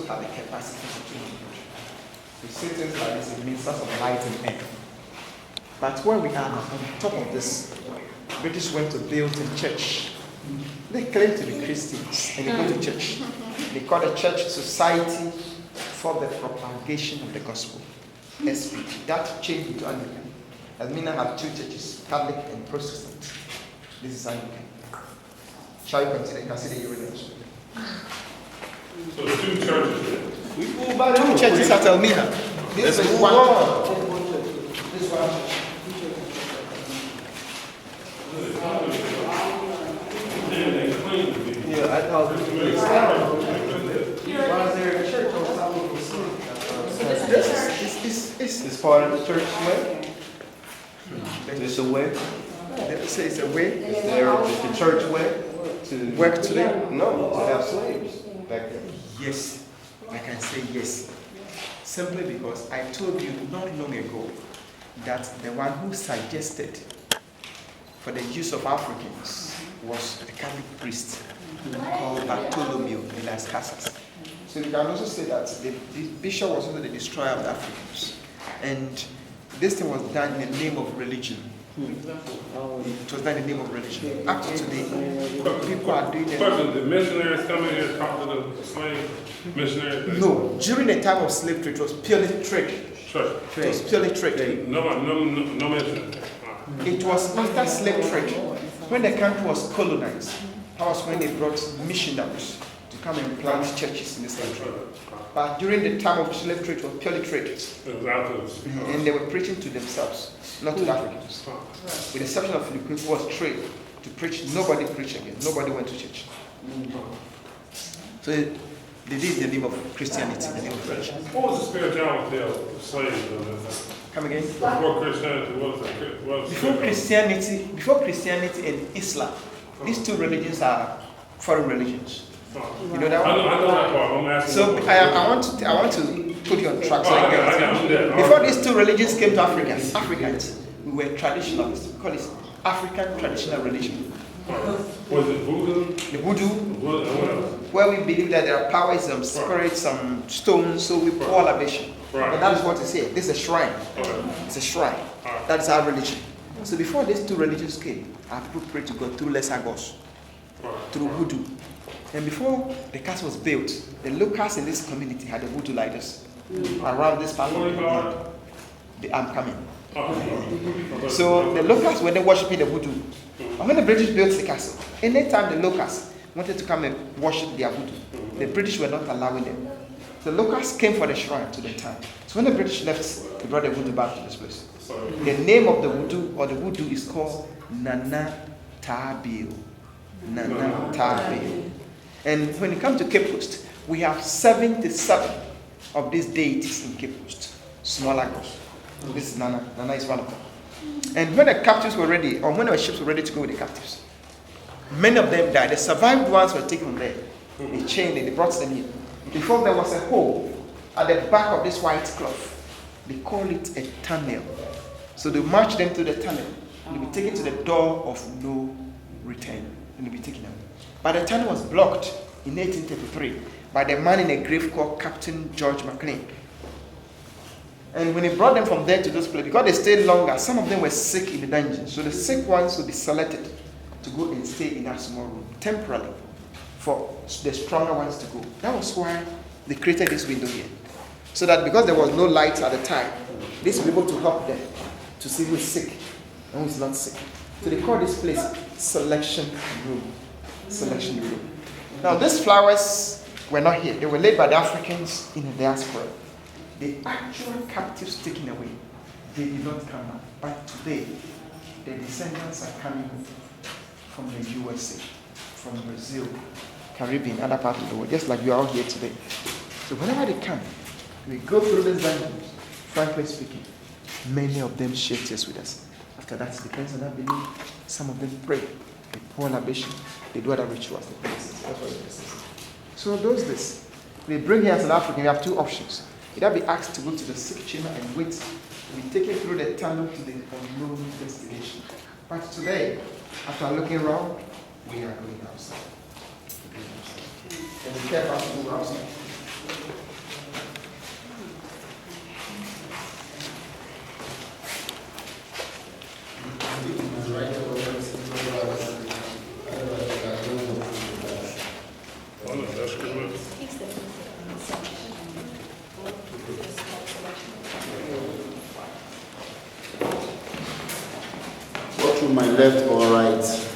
have the capacity to change the country. We say things like this, it means sort of light and air. But where we are on top of this, British went to build a church. They claim to be Christians and they go to church. They call the church Society for the Propagation of the Gospel. SPG. That changed into Anglican. Elmina have two churches, Catholic and Protestant. This is Anglican. Shall we continue? You can see the evidence. So two churches. Two churches at Elmina. This is one. This is one church. Yeah, I thought Was there a church or something? This it's part of the church way. It's a way. Let me say it's a way. Is the church way to Work today? No, to have slaves back then. Yes, I can say yes. Simply because I told you not long ago that the one who suggested for the use of Africans was a Catholic priest called Bartholomew de las Casas. So you can also say that the bishop was also the destroyer of the Africans. And this thing was done in the name of religion. It was done in the name of religion. Up to today, people are doing it. Question, did missionaries come in here and talk to the slave missionaries? No, during the time of slave trade, it was purely trade. Sure. It was purely trade. No missionaries. It was after slave trade, when the country was colonized, that was when they brought missionaries to come and plant churches in this country. But during the time of slave trade, it was purely trade. And they were preaching to themselves, not to the Africans. With the exception of Philippines, who was trade to preach. Nobody preached again. Nobody went to church. So they did the name of Christianity, the name of religion. What was the spirituality of the slaves? Come again? Before Christianity, what was it? Before Christianity and Islam, these two religions are foreign religions. You know that one? I know that part. I'm asking. So I want to put you on track. So you get it. Before these two religions came to Africans, we were traditionalists. We call it African traditional religion. Was it voodoo? The voodoo, where we believe that there are powers, some spirits, some stones, so we pour libation. Right. But that is what is here. This is a shrine. It's a shrine. That is our religion. So before these two religions came, our people prayed to God through lesser gods, through voodoo. And before the castle was built, the locals in this community had the voodoo lighters around this part of the land. I'm coming. So the locals were then worshipping the voodoo. And when the British built the castle, anytime the locals wanted to come and worship their voodoo, the British were not allowing them. The locals came for the shrine to the town. So when the British left, they brought the voodoo back to this place. The name of the voodoo is called Nana Tabil. Nana Tabil. And when it comes to Cape Coast, we have 77 of these deities in Cape Coast. Smaller gods. This is Nana. Nana is one of them. And when the captives were ready, or when the ships were ready to go with the captives, many of them died. The survived ones were taken there. They chained them, they brought them in. Before there was a hole at the back of this white cloth. They call it a tunnel. So they march them to the tunnel. They'll be taken to the door of no return. And they'll be taken out. But the tunnel was blocked in 1833 by the man in a grave called Captain George McLean. And when he brought them from there to this place, because they stayed longer, some of them were sick in the dungeon. So the sick ones would be selected to go and stay in that small room temporarily for the stronger ones to go. That was why they created this window here. So that because there was no light at the time, this will be able to help them to see who is sick and who is not sick. So they call this place selection room. Selection room. Now these flowers were not here. They were laid by the Africans in the diaspora. The actual captives taken away, they did not come out. But today, the descendants are coming from the USA, from Brazil, Caribbean, other parts of the world, just like you are all here today. So whenever they come, we go through these dungeons, frankly speaking, many of them share tears with us. After that, it depends on that belief. Some of them pray, they pour libation, they do other rituals. That's what it is. So those days, we bring here as an African, we have two options. Either be asked to go to the sick chamber and wait to be taken through the tunnel to the unknown destination. But today, after looking around, we are going outside. And be careful to go outside. through my left or right.